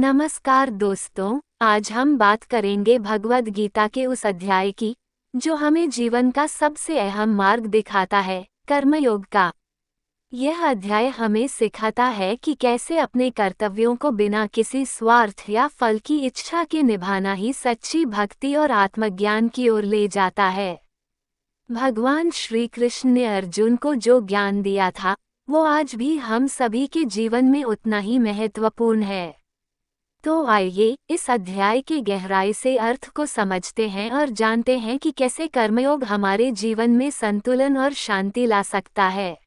नमस्कार दोस्तों, आज हम बात करेंगे भगवद गीता के उस अध्याय की जो हमें जीवन का सबसे अहम मार्ग दिखाता है, कर्मयोग का। यह अध्याय हमें सिखाता है कि कैसे अपने कर्तव्यों को बिना किसी स्वार्थ या फल की इच्छा के निभाना ही सच्ची भक्ति और आत्मज्ञान की ओर ले जाता है। भगवान श्री कृष्ण ने अर्जुन को जो ज्ञान दिया था, वो आज भी हम सभी के जीवन में उतना ही महत्वपूर्ण है। तो आइए इस अध्याय के गहराई से अर्थ को समझते हैं और जानते हैं कि कैसे कर्मयोग हमारे जीवन में संतुलन और शांति ला सकता है।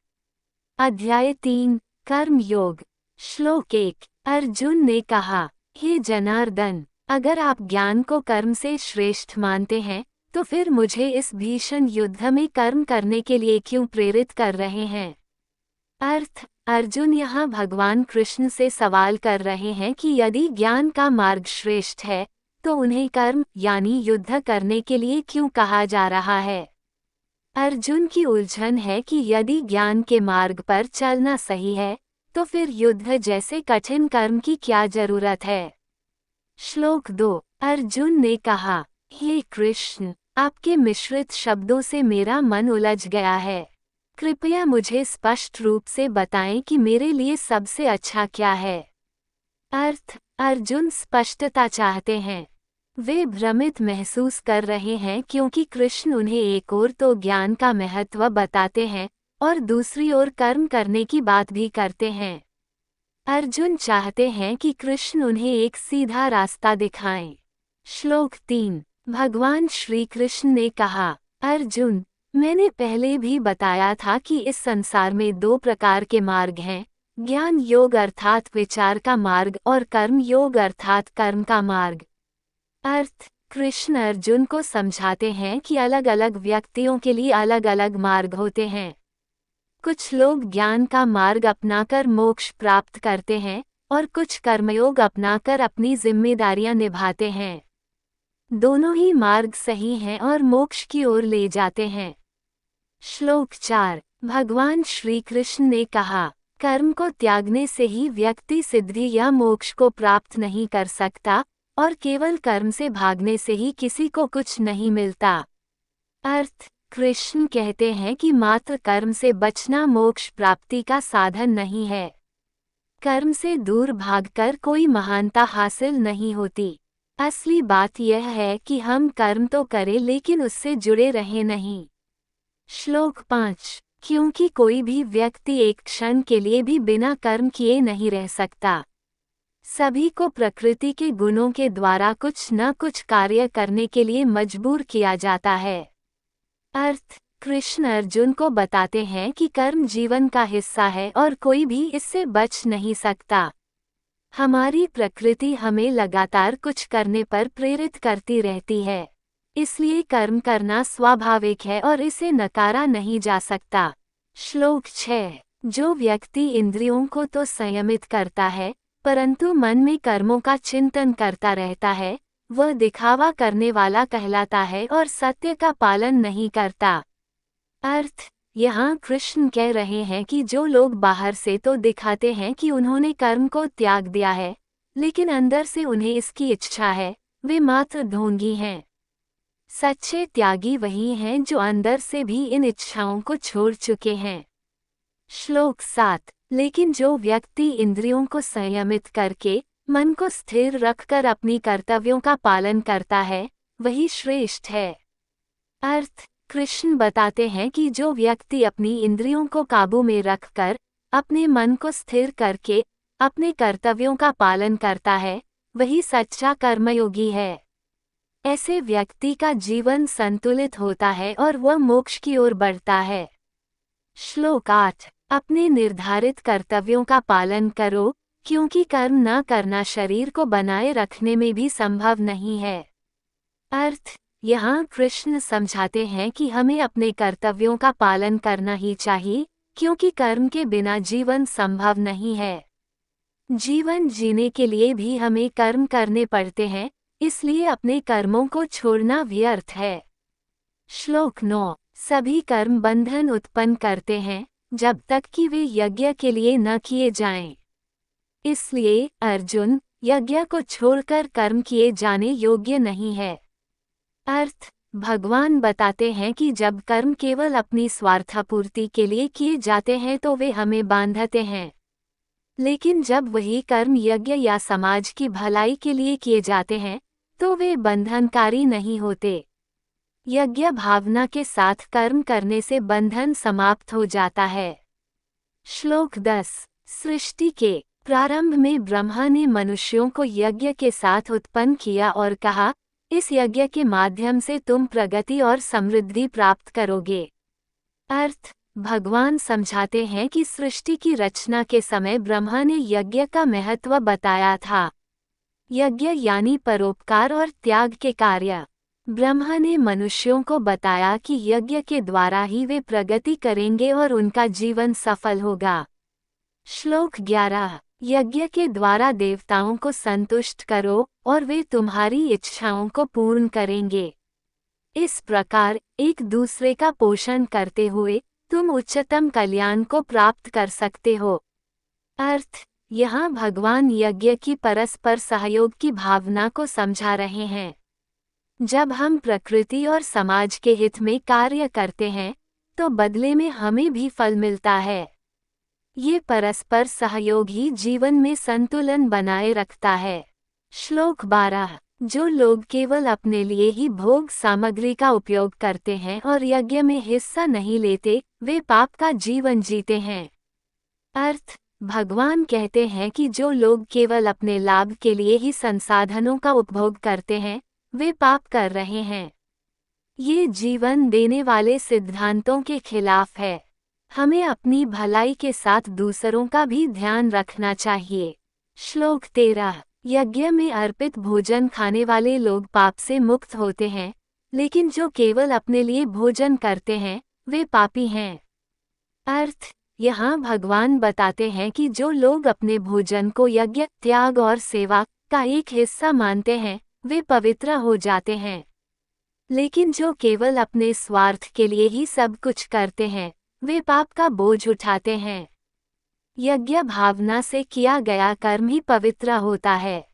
अध्याय 3, कर्म योग। श्लोक 1। अर्जुन ने कहा, हे जनार्दन, अगर आप ज्ञान को कर्म से श्रेष्ठ मानते हैं तो फिर मुझे इस भीषण युद्ध में कर्म करने के लिए क्यों प्रेरित कर रहे हैं। अर्थ, अर्जुन यहाँ भगवान कृष्ण से सवाल कर रहे हैं कि यदि ज्ञान का मार्ग श्रेष्ठ है तो उन्हें कर्म यानी युद्ध करने के लिए क्यों कहा जा रहा है। अर्जुन की उलझन है कि यदि ज्ञान के मार्ग पर चलना सही है तो फिर युद्ध जैसे कठिन कर्म की क्या जरूरत है। श्लोक 2। अर्जुन ने कहा, हे कृष्ण, आपके मिश्रित शब्दों से मेरा मन उलझ गया है। कृपया मुझे स्पष्ट रूप से बताएं कि मेरे लिए सबसे अच्छा क्या है। अर्थ, अर्जुन स्पष्टता चाहते हैं। वे भ्रमित महसूस कर रहे हैं क्योंकि कृष्ण उन्हें एक ओर तो ज्ञान का महत्व बताते हैं और दूसरी ओर कर्म करने की बात भी करते हैं। अर्जुन चाहते हैं कि कृष्ण उन्हें एक सीधा रास्ता दिखाएं। श्लोक 3। भगवान श्री कृष्ण ने कहा, अर्जुन, मैंने पहले भी बताया था कि इस संसार में दो प्रकार के मार्ग हैं, ज्ञान योग अर्थात विचार का मार्ग और कर्म योग अर्थात कर्म का मार्ग। अर्थ, कृष्ण अर्जुन को समझाते हैं कि अलग अलग व्यक्तियों के लिए अलग अलग मार्ग होते हैं। कुछ लोग ज्ञान का मार्ग अपनाकर मोक्ष प्राप्त करते हैं और कुछ कर्मयोग अपनाकर अपनी जिम्मेदारियां निभाते हैं। दोनों ही मार्ग सही हैं और मोक्ष की ओर ले जाते हैं। श्लोक 4। भगवान श्री कृष्ण ने कहा, कर्म को त्यागने से ही व्यक्ति सिद्धि या मोक्ष को प्राप्त नहीं कर सकता और केवल कर्म से भागने से ही किसी को कुछ नहीं मिलता। अर्थ, कृष्ण कहते हैं कि मात्र कर्म से बचना मोक्ष प्राप्ति का साधन नहीं है। कर्म से दूर भागकर कोई महानता हासिल नहीं होती। असली बात यह है कि हम कर्म तो करें लेकिन उससे जुड़े रहें नहीं। श्लोक 5। क्योंकि कोई भी व्यक्ति एक क्षण के लिए भी बिना कर्म किए नहीं रह सकता। सभी को प्रकृति के गुणों के द्वारा कुछ न कुछ कार्य करने के लिए मजबूर किया जाता है। अर्थ, कृष्ण अर्जुन को बताते हैं कि कर्म जीवन का हिस्सा है और कोई भी इससे बच नहीं सकता। हमारी प्रकृति हमें लगातार कुछ करने पर प्रेरित करती रहती है, इसलिए कर्म करना स्वाभाविक है और इसे नकारा नहीं जा सकता। श्लोक 6। जो व्यक्ति इंद्रियों को तो संयमित करता है परंतु मन में कर्मों का चिंतन करता रहता है, वह दिखावा करने वाला कहलाता है और सत्य का पालन नहीं करता। अर्थ, यहाँ कृष्ण कह रहे हैं कि जो लोग बाहर से तो दिखाते हैं कि उन्होंने कर्म को त्याग दिया है, लेकिन अंदर से उन्हें इसकी इच्छा है, वे मात्र ढोंगी हैं। सच्चे त्यागी वही हैं जो अंदर से भी इन इच्छाओं को छोड़ चुके हैं। श्लोक 7। लेकिन जो व्यक्ति इंद्रियों को संयमित करके मन को स्थिर रखकर अपनी कर्तव्यों का पालन करता है, वही श्रेष्ठ है। अर्थ, कृष्ण बताते हैं कि जो व्यक्ति अपनी इंद्रियों को काबू में रखकर अपने मन को स्थिर करके अपने कर्तव्यों का पालन करता है, वही सच्चा कर्मयोगी है। ऐसे व्यक्ति का जीवन संतुलित होता है और वह मोक्ष की ओर बढ़ता है। श्लोक 8। अपने निर्धारित कर्तव्यों का पालन करो, क्योंकि कर्म न करना शरीर को बनाए रखने में भी संभव नहीं है। अर्थ, यहाँ कृष्ण समझाते हैं कि हमें अपने कर्तव्यों का पालन करना ही चाहिए, क्योंकि कर्म के बिना जीवन संभव नहीं है। जीवन जीने के लिए भी हमें कर्म करने पड़ते हैं, इसलिए अपने कर्मों को छोड़ना व्यर्थ है। श्लोक 9। सभी कर्म बंधन उत्पन्न करते हैं जब तक कि वे यज्ञ के लिए न किए जाएं। इसलिए अर्जुन, यज्ञ को छोड़कर कर्म किए जाने योग्य नहीं है। अर्थ, भगवान बताते हैं कि जब कर्म केवल अपनी स्वार्थपूर्ति के लिए किए जाते हैं तो वे हमें बांधते हैं, लेकिन जब वही कर्म यज्ञ या समाज की भलाई के लिए किए जाते हैं तो वे बंधनकारी नहीं होते। यज्ञ भावना के साथ कर्म करने से बंधन समाप्त हो जाता है। श्लोक 10। सृष्टि के प्रारंभ में ब्रह्मा ने मनुष्यों को यज्ञ के साथ उत्पन्न किया और कहा, इस यज्ञ के माध्यम से तुम प्रगति और समृद्धि प्राप्त करोगे। अर्थ, भगवान समझाते हैं कि सृष्टि की रचना के समय ब्रह्मा ने यज्ञ का महत्व बताया था। यज्ञ यानी परोपकार और त्याग के कार्य। ब्रह्मा ने मनुष्यों को बताया कि यज्ञ के द्वारा ही वे प्रगति करेंगे और उनका जीवन सफल होगा। श्लोक 11। यज्ञ के द्वारा देवताओं को संतुष्ट करो और वे तुम्हारी इच्छाओं को पूर्ण करेंगे। इस प्रकार एक दूसरे का पोषण करते हुए तुम उच्चतम कल्याण को प्राप्त कर सकते हो। अर्थ, यहाँ भगवान यज्ञ की परस्पर सहयोग की भावना को समझा रहे हैं। जब हम प्रकृति और समाज के हित में कार्य करते हैं तो बदले में हमें भी फल मिलता है। ये परस्पर सहयोग ही जीवन में संतुलन बनाए रखता है। श्लोक 12। जो लोग केवल अपने लिए ही भोग सामग्री का उपयोग करते हैं और यज्ञ में हिस्सा नहीं लेते, वे पाप का जीवन जीते हैं। अर्थ, भगवान कहते हैं कि जो लोग केवल अपने लाभ के लिए ही संसाधनों का उपभोग करते हैं, वे पाप कर रहे हैं। ये जीवन देने वाले सिद्धांतों के खिलाफ है। हमें अपनी भलाई के साथ दूसरों का भी ध्यान रखना चाहिए। श्लोक 13। यज्ञ में अर्पित भोजन खाने वाले लोग पाप से मुक्त होते हैं, लेकिन जो केवल अपने लिए भोजन करते हैं वे पापी हैं। अर्थ, यहाँ भगवान बताते हैं कि जो लोग अपने भोजन को यज्ञ, त्याग और सेवा का एक हिस्सा मानते हैं वे पवित्र हो जाते हैं, लेकिन जो केवल अपने स्वार्थ के लिए ही सब कुछ करते हैं वे पाप का बोझ उठाते हैं। यज्ञ भावना से किया गया कर्म ही पवित्र होता है।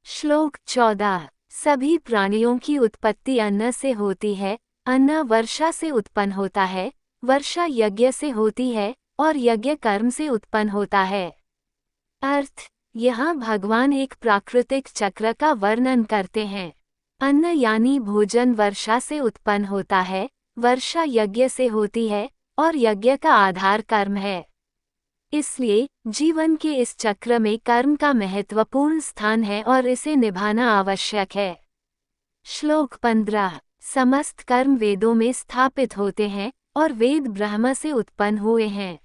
श्लोक 14। सभी प्राणियों की उत्पत्ति अन्न से होती है, अन्न वर्षा से उत्पन्न होता है, वर्षा यज्ञ से होती है और यज्ञ कर्म से उत्पन्न होता है। अर्थ, यहाँ भगवान एक प्राकृतिक चक्र का वर्णन करते हैं। अन्न यानी भोजन वर्षा से उत्पन्न होता है, वर्षा यज्ञ से होती है और यज्ञ का आधार कर्म है। इसलिए जीवन के इस चक्र में कर्म का महत्वपूर्ण स्थान है और इसे निभाना आवश्यक है। श्लोक 15। समस्त कर्म वेदों में स्थापित होते हैं और वेद ब्रह्म से उत्पन्न हुए हैं,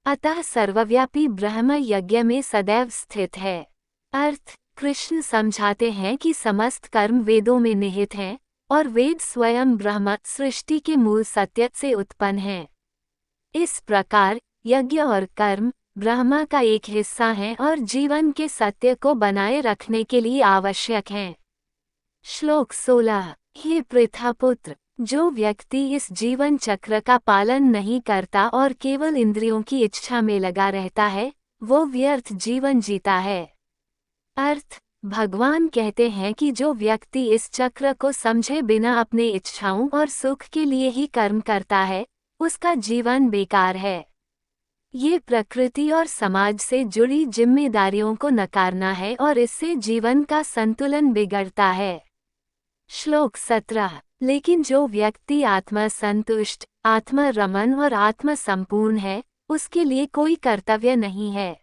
अतः सर्वव्यापी ब्रह्म यज्ञ में सदैव स्थित है। अर्थ, कृष्ण समझाते हैं कि समस्त कर्म वेदों में निहित हैं और वेद स्वयं ब्रह्म सृष्टि के मूल सत्य से उत्पन्न हैं। इस प्रकार यज्ञ और कर्म ब्रह्मा का एक हिस्सा हैं और जीवन के सत्य को बनाए रखने के लिए आवश्यक हैं। श्लोक 16। हे पृथापुत्र, जो व्यक्ति इस जीवन चक्र का पालन नहीं करता और केवल इंद्रियों की इच्छा में लगा रहता है वो व्यर्थ जीवन जीता है। अर्थ, भगवान कहते हैं कि जो व्यक्ति इस चक्र को समझे बिना अपने इच्छाओं और सुख के लिए ही कर्म करता है उसका जीवन बेकार है। ये प्रकृति और समाज से जुड़ी जिम्मेदारियों को नकारना है और इससे जीवन का संतुलन बिगड़ता है। श्लोक 17। लेकिन जो व्यक्ति आत्मा संतुष्ट, आत्मा रमन और आत्मा संपूर्ण है उसके लिए कोई कर्तव्य नहीं है।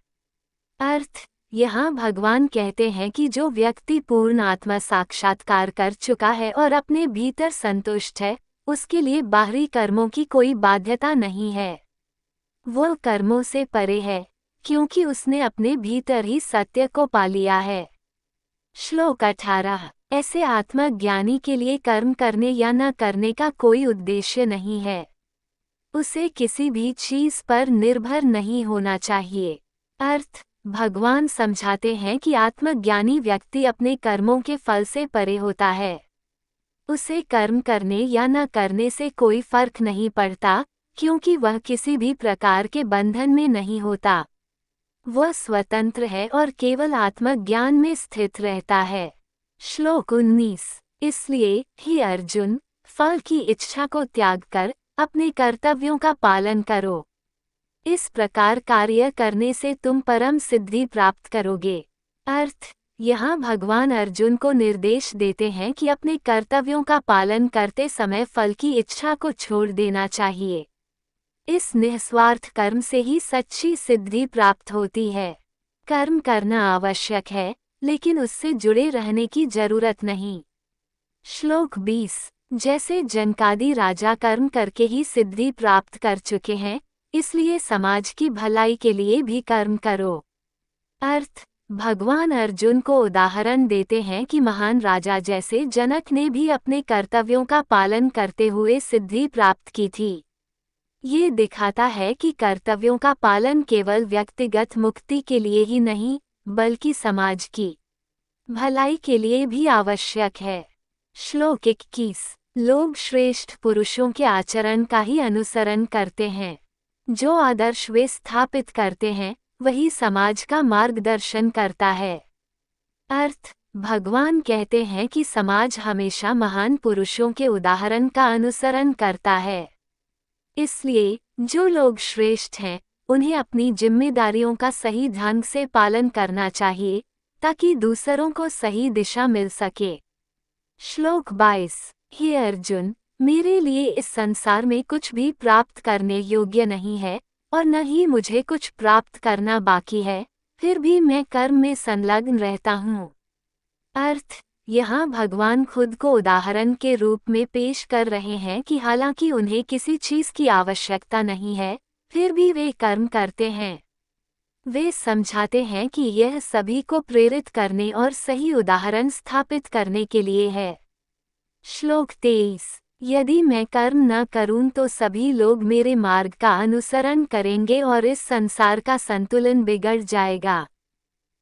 अर्थ, यहाँ भगवान कहते हैं कि जो व्यक्ति पूर्ण आत्मा साक्षात्कार कर चुका है और अपने भीतर संतुष्ट है उसके लिए बाहरी कर्मों की कोई बाध्यता नहीं है। वो कर्मों से परे है क्योंकि उसने अपने भीतर ही सत्य को पा लिया है। श्लोक 18। ऐसे आत्मज्ञानी के लिए कर्म करने या न करने का कोई उद्देश्य नहीं है। उसे किसी भी चीज पर निर्भर नहीं होना चाहिए। अर्थ, भगवान समझाते हैं कि आत्मज्ञानी व्यक्ति अपने कर्मों के फल से परे होता है। उसे कर्म करने या न करने से कोई फर्क नहीं पड़ता क्योंकि वह किसी भी प्रकार के बंधन में नहीं होता। वह स्वतंत्र है और केवल आत्मज्ञान में स्थित रहता है। श्लोक 19। इसलिए हे अर्जुन, फल की इच्छा को त्याग कर अपने कर्तव्यों का पालन करो। इस प्रकार कार्य करने से तुम परम सिद्धि प्राप्त करोगे। अर्थ, यहाँ भगवान अर्जुन को निर्देश देते हैं कि अपने कर्तव्यों का पालन करते समय फल की इच्छा को छोड़ देना चाहिए। इस निस्वार्थ कर्म से ही सच्ची सिद्धि प्राप्त होती है। कर्म करना आवश्यक है, लेकिन उससे जुड़े रहने की जरूरत नहीं। श्लोक 20। जैसे जनकादि राजा कर्म करके ही सिद्धि प्राप्त कर चुके हैं, इसलिए समाज की भलाई के लिए भी कर्म करो। अर्थ, भगवान अर्जुन को उदाहरण देते हैं कि महान राजा जैसे जनक ने भी अपने कर्तव्यों का पालन करते हुए सिद्धि प्राप्त की थी। ये दिखाता है कि कर्तव्यों का पालन केवल व्यक्तिगत मुक्ति के लिए ही नहीं, बल्कि समाज की भलाई के लिए भी आवश्यक है। श्लोक 21। लोग श्रेष्ठ पुरुषों के आचरण का ही अनुसरण करते हैं। जो आदर्श वे स्थापित करते हैं, वही समाज का मार्गदर्शन करता है। अर्थ, भगवान कहते हैं कि समाज हमेशा महान पुरुषों के उदाहरण का अनुसरण करता है। इसलिए जो लोग श्रेष्ठ हैं, उन्हें अपनी जिम्मेदारियों का सही ढंग से पालन करना चाहिए, ताकि दूसरों को सही दिशा मिल सके। श्लोक 22। हे अर्जुन, मेरे लिए इस संसार में कुछ भी प्राप्त करने योग्य नहीं है, और न ही मुझे कुछ प्राप्त करना बाकी है, फिर भी मैं कर्म में संलग्न रहता हूँ। अर्थ, यहाँ भगवान खुद को उदाहरण के रूप में पेश कर रहे हैं कि हालांकि उन्हें किसी चीज की आवश्यकता नहीं है, फिर भी वे कर्म करते हैं। वे समझाते हैं कि यह सभी को प्रेरित करने और सही उदाहरण स्थापित करने के लिए है। श्लोक 23। यदि मैं कर्म न करूं तो सभी लोग मेरे मार्ग का अनुसरण करेंगे और इस संसार का संतुलन बिगड़ जाएगा।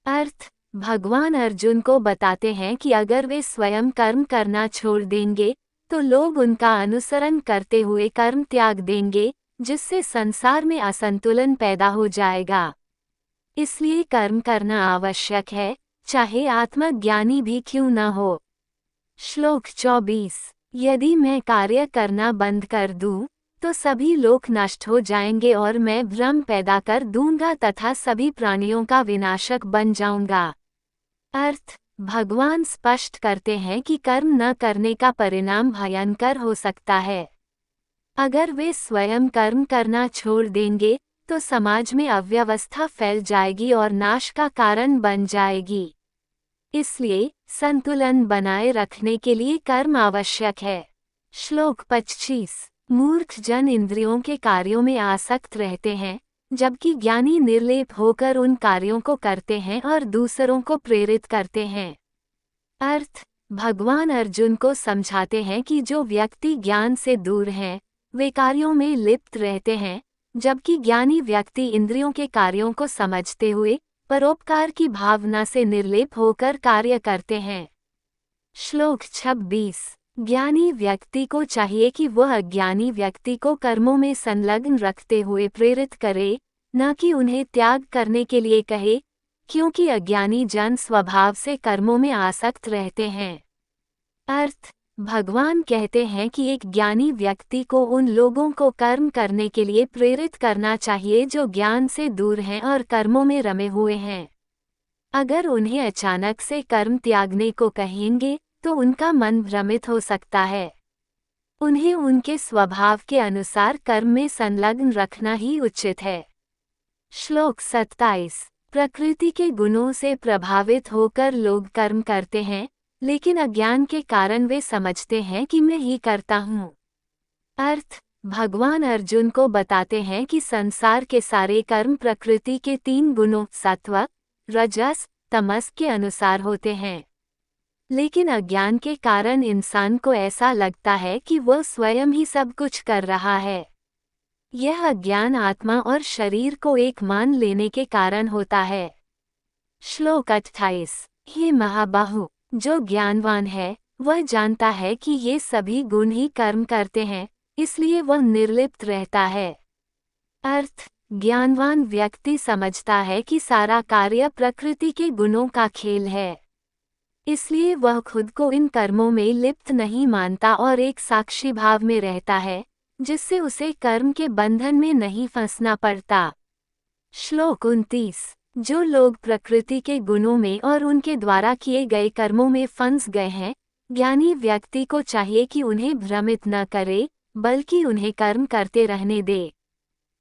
अर्थ, भगवान अर्जुन को बताते हैं कि अगर वे स्वयं कर्म करना छोड़ देंगे, तो लोग उनका अनुसरण करते हुए कर्म त्याग देंगे, जिससे संसार में असंतुलन पैदा हो जाएगा। इसलिए कर्म करना आवश्यक है, चाहे आत्मज्ञानी भी क्यों न हो। श्लोक 24। यदि मैं कार्य करना बंद कर दूं, तो सभी लोग नष्ट हो जाएंगे और मैं भ्रम पैदा कर दूंगा तथा सभी प्राणियों का विनाशक बन जाऊंगा। अर्थ, भगवान स्पष्ट करते हैं कि कर्म न करने का परिणाम भयंकर हो सकता है। अगर वे स्वयं कर्म करना छोड़ देंगे, तो समाज में अव्यवस्था फैल जाएगी और नाश का कारण बन जाएगी। इसलिए संतुलन बनाए रखने के लिए कर्म आवश्यक है। श्लोक 25। मूर्ख जन इंद्रियों के कार्यों में आसक्त रहते हैं, जबकि ज्ञानी निर्लेप होकर उन कार्यों को करते हैं और दूसरों को प्रेरित करते हैं। अर्थ, भगवान अर्जुन को समझाते हैं कि जो व्यक्ति ज्ञान से दूर हैं, वे कार्यों में लिप्त रहते हैं, जबकि ज्ञानी व्यक्ति इंद्रियों के कार्यों को समझते हुए परोपकार की भावना से निर्लेप होकर कार्य करते हैं। श्लोक 26। ज्ञानी व्यक्ति को चाहिए कि वह अज्ञानी व्यक्ति को कर्मों में संलग्न रखते हुए प्रेरित करे, न कि उन्हें त्याग करने के लिए कहे, क्योंकि अज्ञानी जन स्वभाव से कर्मों में आसक्त रहते हैं। अर्थ, भगवान कहते हैं कि एक ज्ञानी व्यक्ति को उन लोगों को कर्म करने के लिए प्रेरित करना चाहिए जो ज्ञान से दूर हैं और कर्मों में रमे हुए हैं। अगर उन्हें अचानक से कर्म त्यागने को कहेंगे, तो उनका मन भ्रमित हो सकता है। उन्हें उनके स्वभाव के अनुसार कर्म में संलग्न रखना ही उचित है। श्लोक 27। प्रकृति के गुणों से प्रभावित होकर लोग कर्म करते हैं, लेकिन अज्ञान के कारण वे समझते हैं कि मैं ही करता हूँ। अर्थ, भगवान अर्जुन को बताते हैं कि संसार के सारे कर्म प्रकृति के 3 गुणों सत्व, रजस, तमस के अनुसार होते हैं। लेकिन अज्ञान के कारण इंसान को ऐसा लगता है कि वह स्वयं ही सब कुछ कर रहा है। यह अज्ञान आत्मा और शरीर को एक मान लेने के कारण होता है। श्लोक 28। हे महाबाहु, जो ज्ञानवान है, वह जानता है कि ये सभी गुण ही कर्म करते हैं, इसलिए वह निर्लिप्त रहता है। अर्थ, ज्ञानवान व्यक्ति समझता है कि सारा कार्य प्रकृति के गुणों का खेल है, इसलिए वह खुद को इन कर्मों में लिप्त नहीं मानता और एक साक्षी भाव में रहता है, जिससे उसे कर्म के बंधन में नहीं फंसना पड़ता। श्लोक 29। जो लोग प्रकृति के गुणों में और उनके द्वारा किए गए कर्मों में फंस गए हैं, ज्ञानी व्यक्ति को चाहिए कि उन्हें भ्रमित न करे, बल्कि उन्हें कर्म करते रहने दे।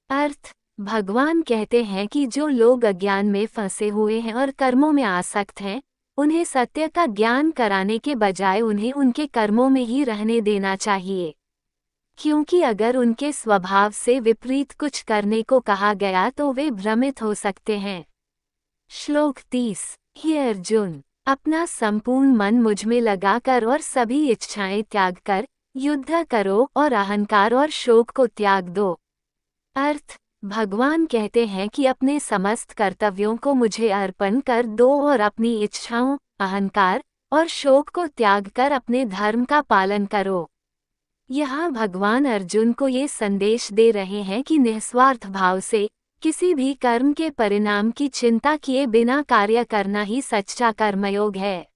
अर्थ: भगवान कहते हैं कि जो लोग अज्ञान में फंसे हुए हैं और कर्मों में आसक्त हैं, उन्हें सत्य का ज्ञान कराने के बजाय उन्हें उनके कर्मों में ही रहने देना चाहिए, क्योंकि अगर उनके स्वभाव से विपरीत कुछ करने को कहा गया तो वे भ्रमित हो सकते हैं। श्लोक 30। हे अर्जुन, अपना संपूर्ण मन मुझ में लगाकर और सभी इच्छाएं त्याग कर युद्ध करो और अहंकार और शोक को त्याग दो। अर्थ: भगवान कहते हैं कि अपने समस्त कर्तव्यों को मुझे अर्पण कर दो और अपनी इच्छाओं, अहंकार और शोक को त्याग कर अपने धर्म का पालन करो। यहाँ भगवान अर्जुन को ये संदेश दे रहे हैं कि निस्वार्थ भाव से किसी भी कर्म के परिणाम की चिंता किए बिना कार्य करना ही सच्चा कर्मयोग है।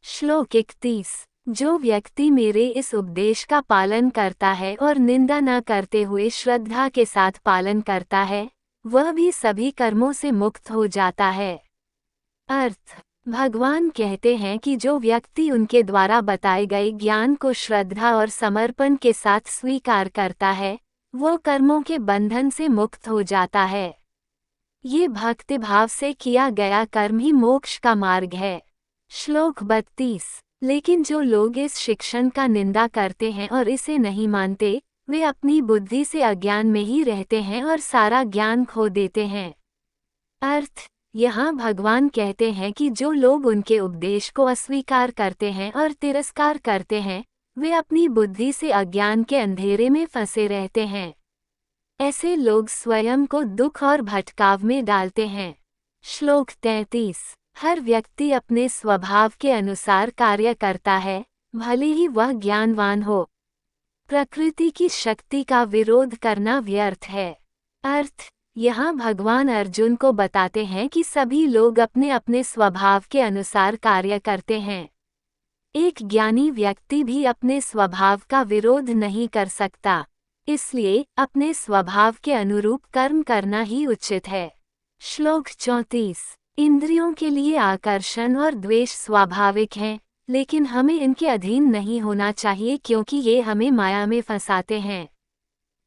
श्लोक 31। जो व्यक्ति मेरे इस उपदेश का पालन करता है और निंदा न करते हुए श्रद्धा के साथ पालन करता है, वह भी सभी कर्मों से मुक्त हो जाता है। अर्थ: भगवान कहते हैं कि जो व्यक्ति उनके द्वारा बताए गए ज्ञान को श्रद्धा और समर्पण के साथ स्वीकार करता है, वो कर्मों के बंधन से मुक्त हो जाता है। ये भक्तिभाव से किया गया कर्म ही मोक्ष का मार्ग है। श्लोक 32। लेकिन जो लोग इस शिक्षण का निंदा करते हैं और इसे नहीं मानते, वे अपनी बुद्धि से अज्ञान में ही रहते हैं और सारा ज्ञान खो देते हैं। अर्थ: यहाँ भगवान कहते हैं कि जो लोग उनके उपदेश को अस्वीकार करते हैं और तिरस्कार करते हैं, वे अपनी बुद्धि से अज्ञान के अंधेरे में फंसे रहते हैं। ऐसे लोग स्वयं को दुख और भटकाव में डालते हैं। श्लोक 33। हर व्यक्ति अपने स्वभाव के अनुसार कार्य करता है, भले ही वह ज्ञानवान हो। प्रकृति की शक्ति का विरोध करना व्यर्थ है। अर्थ: यहाँ भगवान अर्जुन को बताते हैं कि सभी लोग अपने अपने स्वभाव के अनुसार कार्य करते हैं। एक ज्ञानी व्यक्ति भी अपने स्वभाव का विरोध नहीं कर सकता, इसलिए अपने स्वभाव के अनुरूप कर्म करना ही उचित है। श्लोक 34। इंद्रियों के लिए आकर्षण और द्वेष स्वाभाविक हैं, लेकिन हमें इनके अधीन नहीं होना चाहिए क्योंकि ये हमें माया में फंसाते हैं।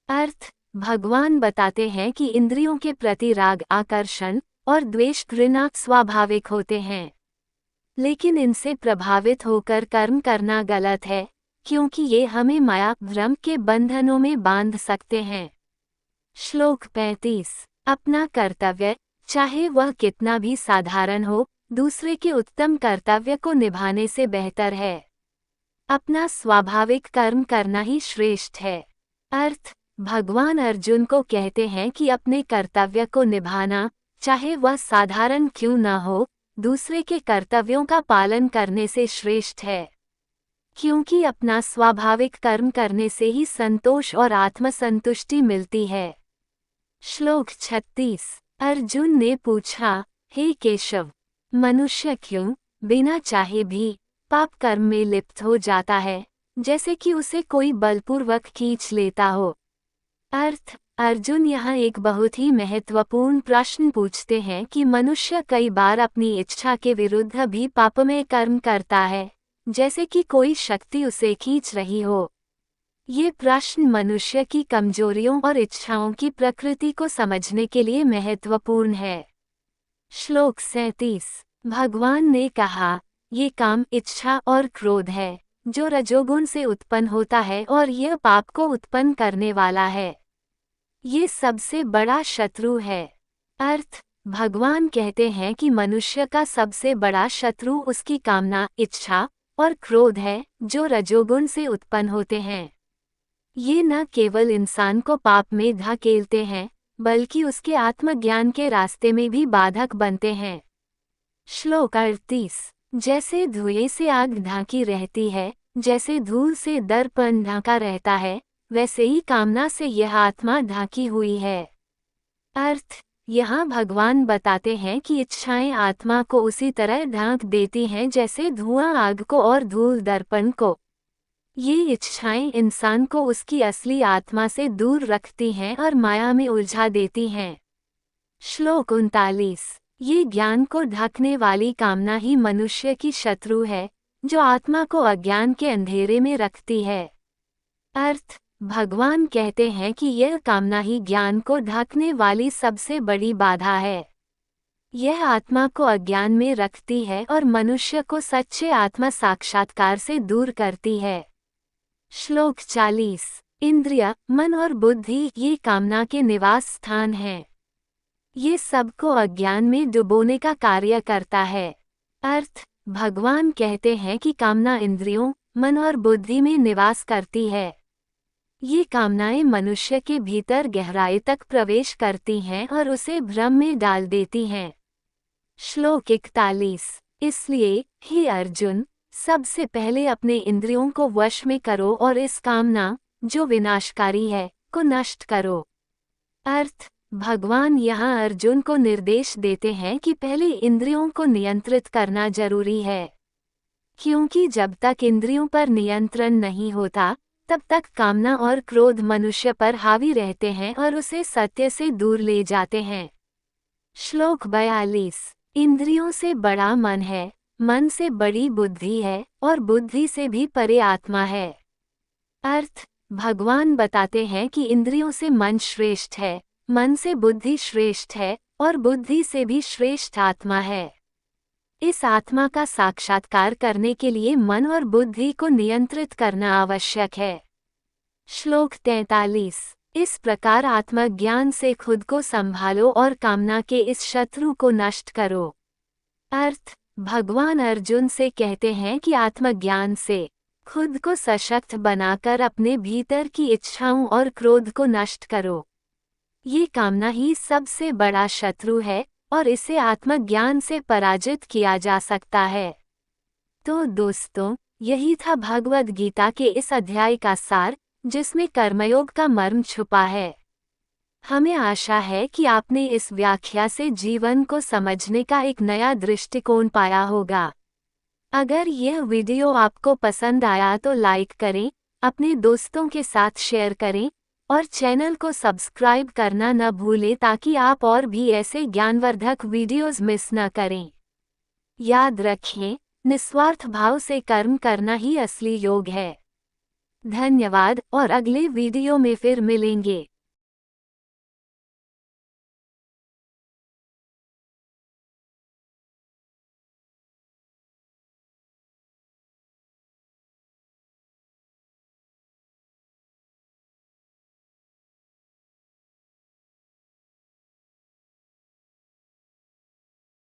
अर्थ: भगवान बताते हैं कि इंद्रियों के प्रति राग, आकर्षण और द्वेष, घृणा स्वाभाविक होते हैं, लेकिन इनसे प्रभावित होकर कर्म करना गलत है, क्योंकि ये हमें माया, भ्रम के बंधनों में बांध सकते हैं। श्लोक 35। अपना कर्तव्य, चाहे वह कितना भी साधारण हो, दूसरे के उत्तम कर्तव्य को निभाने से बेहतर है। अपना स्वाभाविक कर्म करना ही श्रेष्ठ है। अर्थ: भगवान अर्जुन को कहते हैं कि अपने कर्तव्य को निभाना, चाहे वह साधारण क्यों न हो, दूसरे के कर्तव्यों का पालन करने से श्रेष्ठ है, क्योंकि अपना स्वाभाविक कर्म करने से ही संतोष और आत्मसंतुष्टि मिलती है। श्लोक 36। अर्जुन ने पूछा, हे केशव, मनुष्य क्यों बिना चाहे भी पाप कर्म में लिप्त हो जाता है, जैसे कि उसे कोई बलपूर्वक खींच लेता हो। अर्थ: अर्जुन यहाँ एक बहुत ही महत्वपूर्ण प्रश्न पूछते हैं कि मनुष्य कई बार अपनी इच्छा के विरुद्ध भी पापमय कर्म करता है, जैसे कि कोई शक्ति उसे खींच रही हो। ये प्रश्न मनुष्य की कमजोरियों और इच्छाओं की प्रकृति को समझने के लिए महत्वपूर्ण है। श्लोक 37। भगवान ने कहा, ये काम, इच्छा और क्रोध है, जो रजोगुण से उत्पन्न होता है और यह पाप को उत्पन्न करने वाला है। ये सबसे बड़ा शत्रु है। अर्थ: भगवान कहते हैं कि मनुष्य का सबसे बड़ा शत्रु उसकी कामना, इच्छा और क्रोध है, जो रजोगुण से उत्पन्न होते हैं। ये न केवल इंसान को पाप में धकेलते हैं, बल्कि उसके आत्मज्ञान के रास्ते में भी बाधक बनते हैं। श्लोक 38। जैसे धुएं से आग ढांकी रहती है, जैसे धूल से दर्पण ढांका रहता है, वैसे ही कामना से यह आत्मा ढांकी हुई है। अर्थ, यहाँ भगवान बताते हैं कि इच्छाएं आत्मा को उसी तरह ढांक देती हैं जैसे धुआं आग को और धूल दर्पण को। ये इच्छाएं इंसान को उसकी असली आत्मा से दूर रखती हैं और माया में उलझा देती हैं। श्लोक 39। ये ज्ञान को ढकने वाली कामना ही मनुष्य की शत्रु है, जो आत्मा को अज्ञान के अंधेरे में रखती है। अर्थ, भगवान कहते हैं कि यह कामना ही ज्ञान को ढकने वाली सबसे बड़ी बाधा है। यह आत्मा को अज्ञान में रखती है और मनुष्य को सच्चे आत्मा साक्षात्कार से दूर करती है। श्लोक 40। इंद्रिय, मन और बुद्धि ये कामना के निवास स्थान हैं। ये सबको अज्ञान में डुबोने का कार्य करता है। अर्थ, भगवान कहते हैं कि कामना इंद्रियों, मन और बुद्धि में निवास करती है। ये कामनाएं मनुष्य के भीतर गहराई तक प्रवेश करती हैं और उसे भ्रम में डाल देती हैं। श्लोक 41। इसलिए, हे अर्जुन, सबसे पहले अपने इंद्रियों को वश में करो और इस कामना, जो विनाशकारी है, को नष्ट करो। अर्थ, भगवान यहाँ अर्जुन को निर्देश देते हैं कि पहले इंद्रियों को नियंत्रित करना जरूरी है, क्योंकि जब तक इंद्रियों पर नियंत्रण नहीं होता, तब तक कामना और क्रोध मनुष्य पर हावी रहते हैं और उसे सत्य से दूर ले जाते हैं। श्लोक 42। इंद्रियों से बड़ा मन है, मन से बड़ी बुद्धि है और बुद्धि से भी परे आत्मा है। अर्थ, भगवान बताते हैं कि इंद्रियों से मन श्रेष्ठ है, मन से बुद्धि श्रेष्ठ है और बुद्धि से भी श्रेष्ठ आत्मा है। इस आत्मा का साक्षात्कार करने के लिए मन और बुद्धि को नियंत्रित करना आवश्यक है। श्लोक 43। इस प्रकार आत्मज्ञान से खुद को संभालो और कामना के इस शत्रु को नष्ट करो। अर्थ, भगवान अर्जुन से कहते हैं कि आत्मज्ञान से खुद को सशक्त बनाकर अपने भीतर की इच्छाओं और क्रोध को नष्ट करो। ये कामना ही सबसे बड़ा शत्रु है और इसे आत्मज्ञान से पराजित किया जा सकता है। तो दोस्तों, यही था भगवद गीता के इस अध्याय का सार, जिसमें कर्मयोग का मर्म छुपा है। हमें आशा है कि आपने इस व्याख्या से जीवन को समझने का एक नया दृष्टिकोण पाया होगा। अगर यह वीडियो आपको पसंद आया तो लाइक करें, अपने दोस्तों के साथ शेयर करें और चैनल को सब्सक्राइब करना न भूलें ताकि आप और भी ऐसे ज्ञानवर्धक वीडियोस मिस न करें। याद रखें, निस्वार्थ भाव से कर्म करना ही असली योग है। धन्यवाद और अगले वीडियो में फिर मिलेंगे।